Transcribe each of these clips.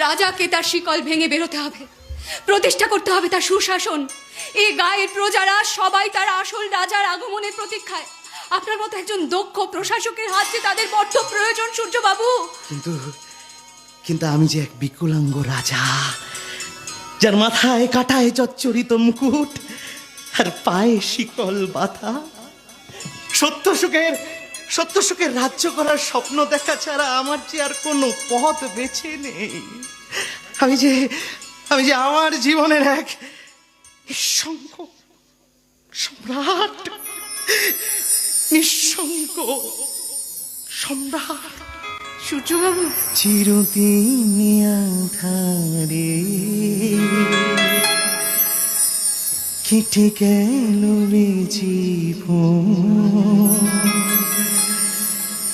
রাজাকে তার শিকল ভেঙে বেরোতে হবে, প্রতিষ্ঠা করতে হবে তার সুশাসন। এই গায়ের প্রজারা সবাই তার আসল রাজার আগমনের প্রতীক্ষায়। আপনার মতো একজন দক্ষ প্রশাসকের হাত যে তাদের বড্ড প্রয়োজন সূর্যবাবু। কিন্তু আমি যে এক বিকলাঙ্গ রাজা, যার মাথায় কাটায় জর্জরিত মুকুট আর পায়ে শিকল বাঁধা। সত্য সুখের রাজ্য করার স্বপ্ন দেখা ছাড়া আমার যে আর কোনো পথ বেছে নেই। আমি যে আমার জীবনের এক নিঃসঙ্গ সম্রাট, নিঃসঙ্গ সম্রাট। সূর্যবাবু, চিরদিন আধারে কেটে গেল জীবন,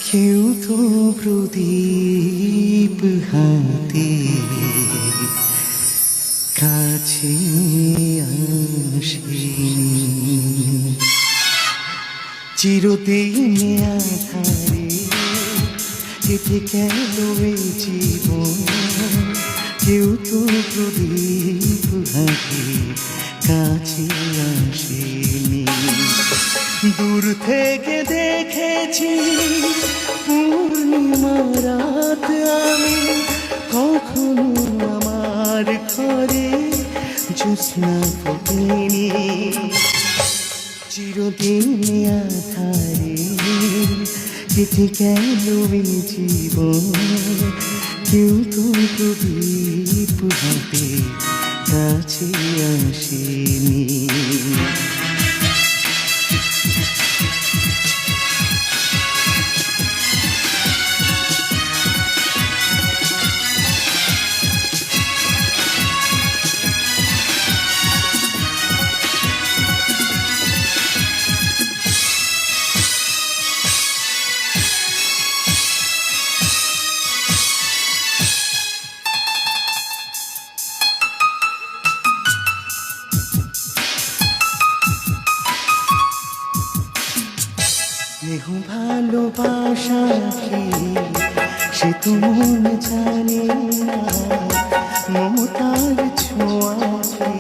কেউ তো প্রদীপ হাতে কাছে আসেনি। চিরদিন আধারে কেটে গেল জীবন, কেউ তো প্রদীপ হাতে কাছে আসেনি। দূর থেকে দেখেছি পূর্ণিমা রাত আমি, কখনো আমার ঘরে জ্যোৎস্না ফোটেনি। চিরদিন আধারে কেটে গেল জীবন, কেউ তো প্রদীপ হাতে কাছে আসেনি। স্নেহ ভালোবাসা কি সে তো মন জানে না, মমতার ছোঁয়া কি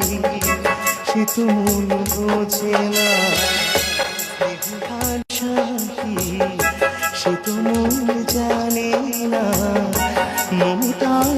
সে তো মন বোঝে না। স্নেহ ভালোবাসা কি সে তো মন জানে না, মমতার